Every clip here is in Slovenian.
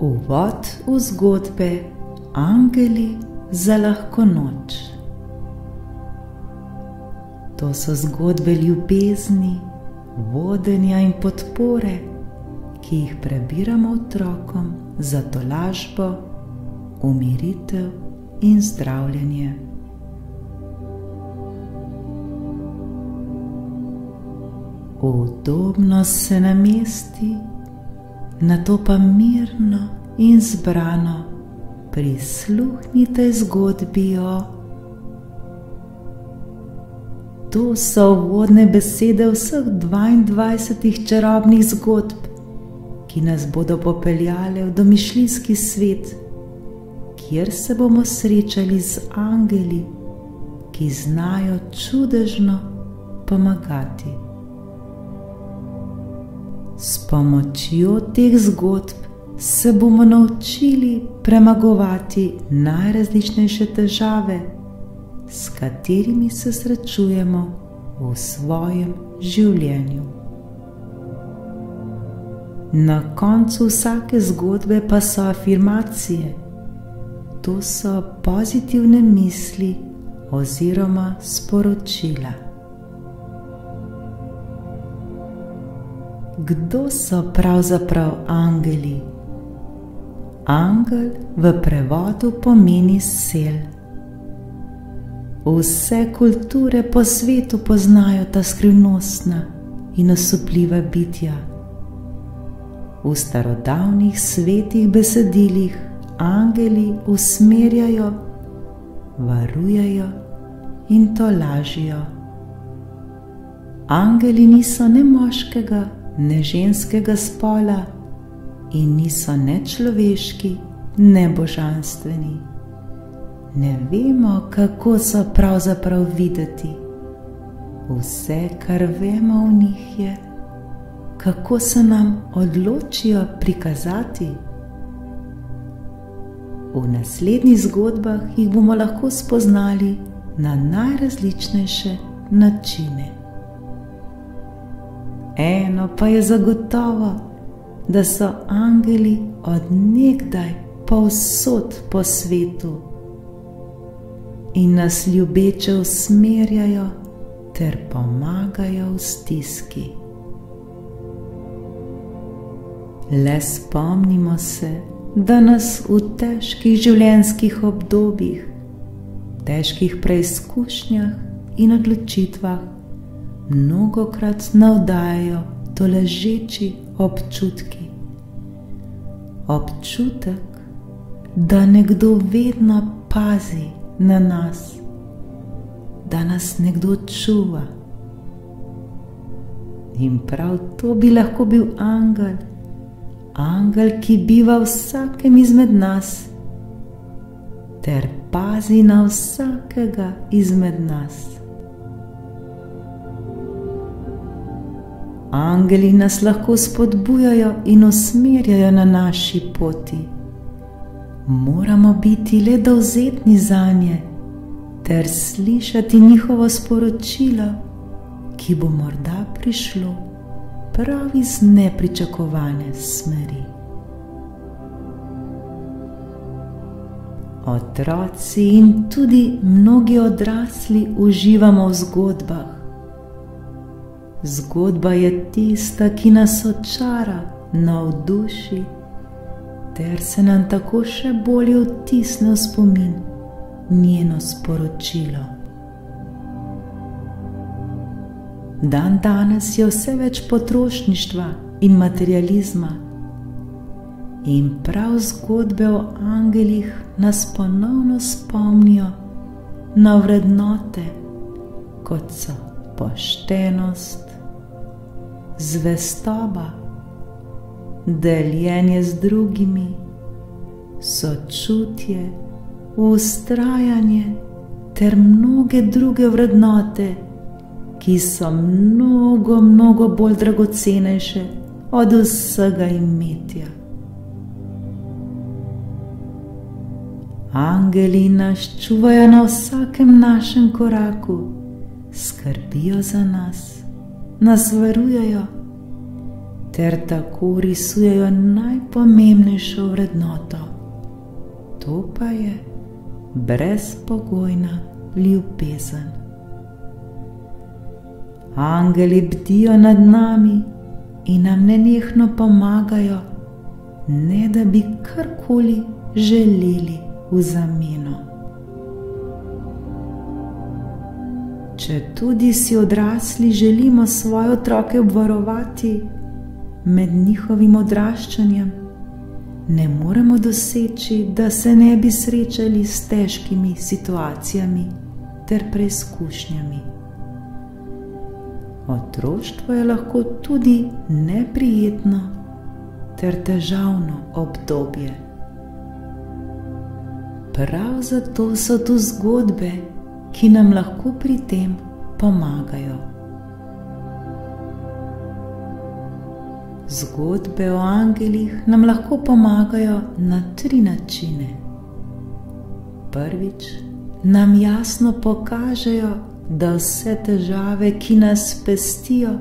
Uvod v zgodbe Angeli za lahko noč. To so zgodbe ljubezni, vodenja in podpore, ki jih prebiramo otrokom za tolažbo, umiritev in zdravljenje. Udobno se namesti, nato pa mirno in zbrano prisluhnite zgodbi o... To so uvodne besede vseh 22 čarobnih zgodb, ki nas bodo popeljale v domišljijski svet, kjer se bomo srečali z angeli, ki znajo čudežno pomagati. S pomočjo teh zgodb se bomo naučili premagovati najrazličnejše težave, s katerimi se srečujemo v svojem življenju. Na koncu vsake zgodbe pa so afirmacije. To so pozitivne misli oziroma sporočila. Kdo so pravzaprav angeli? Angel v prevodu pomeni sel. Vse kulture po svetu poznajo ta skrivnostna in osupljiva bitja. V starodavnih svetih besedilih angeli usmerjajo, varujejo in tolažijo. Angeli niso ne moškega, ne ženskega spola in niso ne človeški, ne božanstveni. Ne vemo, kako so pravzaprav videti. Vse, kar vemo o njih, je, kako se nam odločijo prikazati. V naslednjih zgodbah jih bomo lahko spoznali na najrazličnejše načine. Eno pa je zagotovo, da so angeli od nekdaj povsod po svetu in nas ljubeče usmerjajo ter pomagajo v stiski. Le spomnimo se, da nas v težkih življenjskih obdobjih, težkih preizkušnjah in odločitvah mnogokrat navdajajo tolažeči občutki. Občutek, da nekdo vedno pazi na nas, da nas nekdo čuva. In prav to bi lahko bil angel, angel, ki biva v vsakem izmed nas ter pazi na vsakega izmed nas. Angeli nas lahko spodbujajo in usmerjajo na naši poti. Moramo biti le dovzetni zanje ter slišati njihovo sporočilo, ki bo morda prišlo prav iz nepričakovane smeri. Otroci in tudi mnogi odrasli uživamo v zgodbah. Zgodba je tista, ki nas očara, navduši, ter se nam tako še bolje vtisne v spomin njeno sporočilo. Dandanes je vse več potrošništva in materializma in prav zgodbe o angelih nas ponovno spomnijo na vrednote, kot so poštenost, zvestoba, deljenje z drugimi, sočutje, vztrajanje ter mnoge druge vrednote, ki so mnogo bolj dragocenejše od vsega imetja. Angeli nas čuvajo na vsakem našem koraku, skrbijo za nas, nas varujejo ter tako risujejo najpomembnejšo vrednoto, to pa je brezpogojna ljubezen. Angeli bdijo nad nami in nam nenehno pomagajo, ne da bi karkoli želeli v zameno. Če tudi si odrasli želimo svoje otroke obvarovati med njihovim odraščanjem, ne moremo doseči, da se ne bi srečali s težkimi situacijami ter preizkušnjami. Otroštvo je lahko tudi neprijetno ter težavno obdobje. Prav zato so tu zgodbe, ki nam lahko pri tem pomagajo. Zgodbe o angelih nam lahko pomagajo na 3 načine. Prvič, nam jasno pokažejo, da vse težave, ki nas pestijo,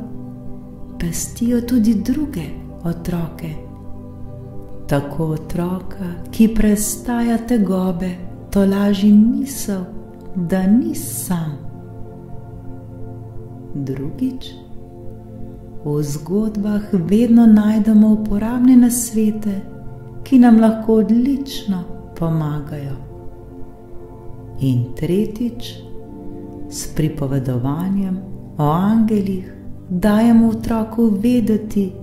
pestijo tudi druge otroke. Tako otroka, ki prestaja tegobe, tolaži misel, da ni sam. Drugič, v zgodbah vedno najdemo uporabne nasvete, ki nam lahko odlično pomagajo. In tretjič, s pripovedovanjem o angelih dajemo otroku vedeti,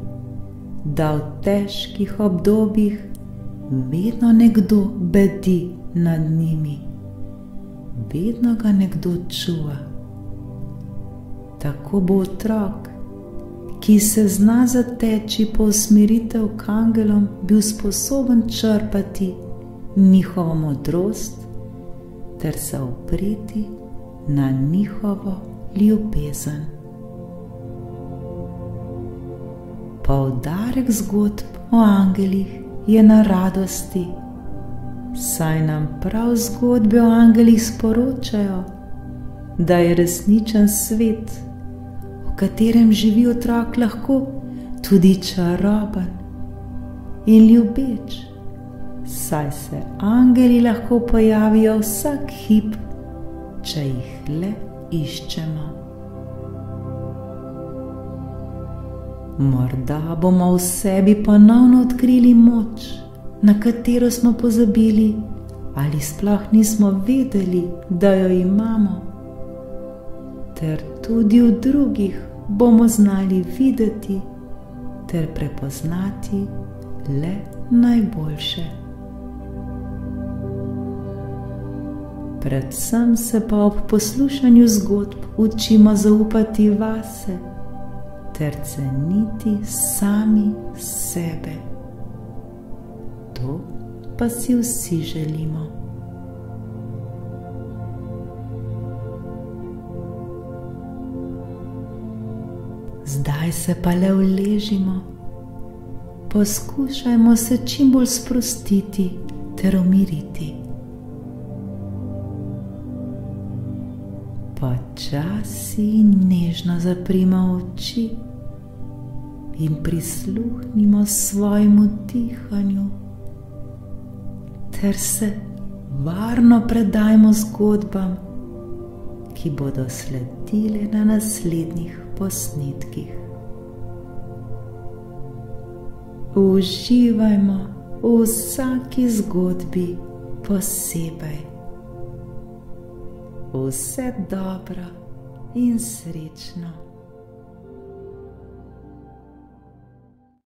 da v težkih obdobjih vedno nekdo bedi nad njimi, vedno ga nekdo čuva. Tako bo otrok, ki se zna zateči po usmeritev k angelom, bil sposoben črpati njihovo modrost ter se opreti na njihovo ljubezen. Poudarek zgodb o angelih je na radosti, saj nam prav zgodbe o angelih sporočajo, da je resničen svet, v katerem živi otrok, lahko tudi čaroben in ljubeč, saj se angeli lahko pojavijo vsak hip, če jih le iščemo. Morda bomo v sebi ponovno odkrili moč, na katero smo pozabili ali sploh nismo vedeli, da jo imamo, ter tudi v drugih bomo znali videti ter prepoznati le najboljše. Predvsem se pa ob poslušanju zgodb učimo zaupati vase ter ceniti sami sebe. To pa si vsi želimo. Zdaj se pa le uležimo, poskušajmo se čim bolj sprostiti ter umiriti. Počasi in nežno zaprimo oči in prisluhnimo svojemu dihanju ter se varno predajmo zgodbam, ki bodo sledile na naslednjih posnetkih. Uživajmo v vsaki zgodbi posebej. Vse dobro in srečno.